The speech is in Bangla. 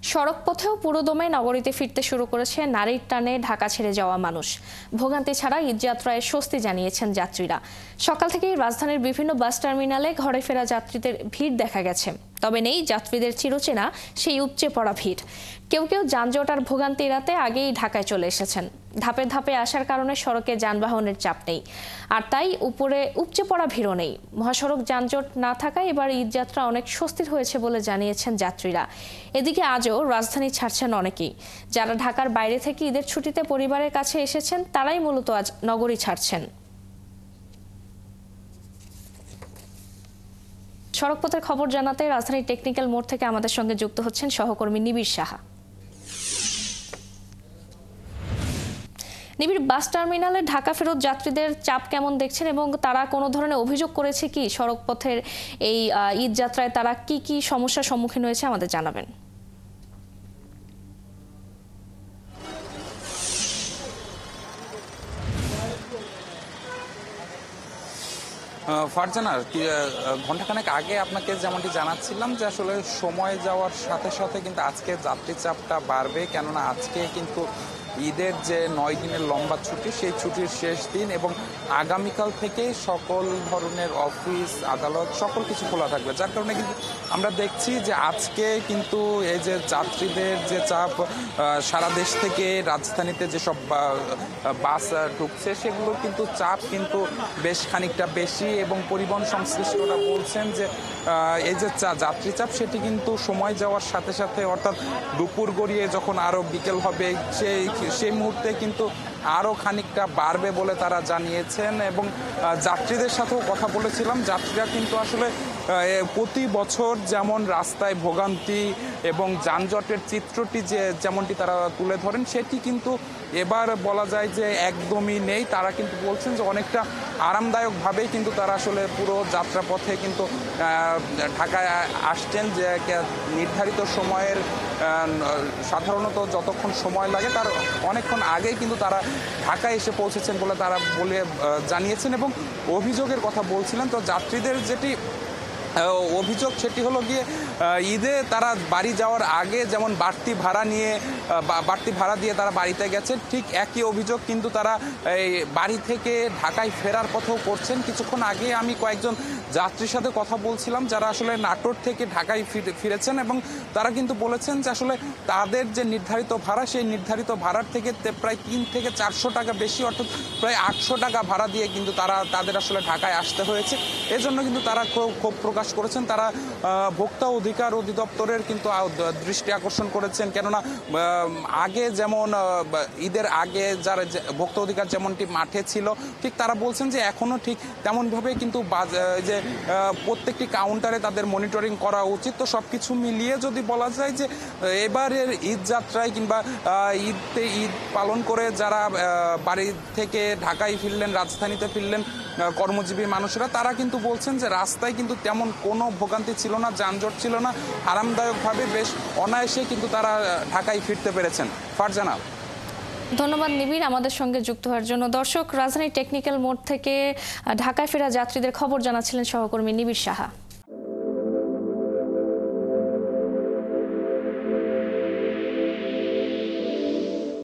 সড়ক পথেও পুরোদমে নগরীতে ফিরতে শুরু করেছে নারীর টানে ঢাকা ছেড়ে যাওয়া মানুষ। ভোগান্তি ছাড়া ঈদযাত্রায় স্বস্তি জানিয়েছেন যাত্রীরা। সকাল থেকেই রাজধানীর বিভিন্ন বাস টার্মিনালে ঘরে ফেরা যাত্রীদের ভিড় দেখা গেছে। তবে নেই যাত্রীদের চিরচেনা সেই উপচে পড়া ভিড়। কেউ কেউ যানজট আর ভোগান্তি এড়াতে আগেই ঢাকায় চলে এসেছেন। ধাপে ধাপে আসার কারণে সড়কে যানবাহনের চাপ নেই, আর তাই উপরে উপচে পড়া ভিড়ও নেই। মহাসড়ক যানজট না থাকায় এবার ঈদযাত্রা অনেক স্বস্তির হয়েছে বলে জানিয়েছেন যাত্রীরা। এদিকে আজও রাজধানী ছাড়ছেন অনেকেই। যারা ঢাকার বাইরে থেকে ঈদের ছুটিতে পরিবারের কাছে এসেছেন তারাই মূলত আজ নগরী ছাড়ছেন। সড়কপথের খবর জানাতে রাজধানীর টেকনিক্যাল মোড় থেকে আমাদের সঙ্গে যুক্ত হচ্ছেন সহকর্মী নিবিড় সাহা। নিবিড়, বাস টার্মিনালে ঢাকা ফেরত যাত্রীদের চাপ কেমন দেখছেন এবং তারা কোনো ধরনের অভিযোগ করেছে কি সড়কপথের এই ঈদ যাত্রায় তারা কি কি সমস্যার সম্মুখীন হয়েছে আমাদের জানাবেন। ফারজানা, ঘন্টাখানেক আগে আপনাকে যেমনটি জানাচ্ছিলাম যে আসলে সময় যাওয়ার সাথে সাথে কিন্তু আজকে যাত্রী চাপটা বাড়বে, কেননা আজকে কিন্তু ঈদের যে 9 দিনের লম্বা ছুটি, সেই ছুটির শেষ দিন এবং আগামীকাল থেকে সকল ধরনের অফিস আদালত সকল কিছু খোলা থাকবে। যার কারণে কিন্তু আমরা দেখছি যে আজকে কিন্তু এই যে যাত্রীদের যে চাপ, সারা দেশ থেকে রাজধানীতে যেসব বাস ঢুকছে সেগুলোর কিন্তু চাপ কিন্তু বেশ খানিকটা বেশি এবং পরিবহন সংশ্লিষ্টরা বলছেন যে এই যে যাত্রী চাপ সেটি কিন্তু সময় যাওয়ার সাথে সাথে, অর্থাৎ দুপুর গড়িয়ে যখন আরও বিকেল হবে সেই মুহূর্তে কিন্তু আরও খানিকটা বাড়বে বলে তারা জানিয়েছেন। এবং যাত্রীদের সাথেও কথা বলেছিলাম, যাত্রীরা কিন্তু আসলে প্রতি বছর যেমন রাস্তায় ভোগান্তি এবং যানজটের চিত্রটি যেমনটি তারা তুলে ধরেন সেটি কিন্তু এবার বলা যায় যে একদমই নেই। তারা কিন্তু বলছেন যে অনেকটা আরামদায়কভাবেই কিন্তু তারা আসলে পুরো যাত্রাপথে কিন্তু ঢাকায় আসছেন, যে নির্ধারিত সময়ের সাধারণত যতক্ষণ সময় লাগে তার অনেকক্ষণ আগেই কিন্তু তারা ঢাকায় এসে পৌঁছেছেন বলে তারা জানিয়েছেন এবং অভিযোগের কথা বলছিলেন। তো যাত্রীদের যেটি অভিযোগ সেটি হলো গিয়ে ঈদে তারা বাড়ি যাওয়ার আগে যেমন বাড়তি ভাড়া দিয়ে তারা বাড়িতে গেছে, ঠিক একই অভিযোগ কিন্তু তারা এই বাড়ি থেকে ঢাকায় ফেরার পথেও করছেন। কিছুক্ষণ আগে আমি কয়েকজন যাত্রীর সাথে কথা বলছিলাম যারা আসলে নাটোর থেকে ঢাকায় ফিরেছেন এবং তারা কিন্তু বলেছেন যে আসলে তাদের যে নির্ধারিত ভাড়া, সেই নির্ধারিত ভাড়ার থেকে প্রায় 300 থেকে 400 টাকা বেশি, অর্থাৎ প্রায় 800 টাকা ভাড়া দিয়ে কিন্তু তাদের আসলে ঢাকায় আসতে হয়েছে। এজন্য কিন্তু তারা ক্ষোভ প্রকাশ করেছেন। তারা ভোক্তা অধিকার অধিদপ্তরের কিন্তু দৃষ্টি আকর্ষণ করেছেন, কেননা আগে যেমন ঈদের আগে যারা ভোক্তা অধিকার যেমনটি মাঠে ছিল, ঠিক তারা বলছেন যে এখনো ঠিক তেমনভাবে কিন্তু যে প্রত্যেকটি কাউন্টারে তাদের মনিটরিং করা উচিত। তো সবকিছু মিলিয়ে যদি বলা যায় যে এবারের ঈদ যাত্রায় কিংবা ঈদ পালন করে যারা বাড়ি থেকে ঢাকায় ফিরলেন, রাজধানীতে ফিরলেন কর্মজীবী মানুষরা, তারা কিন্তু বলছেন যে রাস্তায় কিন্তু তেমন কোনো ভোগান্তি ছিল না, যানজট ছিল না, আরামদায়কভাবে বেশ অনায়াসে কিন্তু তারা ঢাকায় ফিরতে পেরেছেন। ফারজানা, ধন্যবাদ নিবিড় আমাদের সঙ্গে যুক্ত হওয়ার জন্য। দর্শক, রাজধানীর টেকনিক্যাল মোড় থেকে ঢাকায় ফেরা যাত্রীদের খবর জানাচ্ছিলেন সহকর্মী নিবিড় সাহা।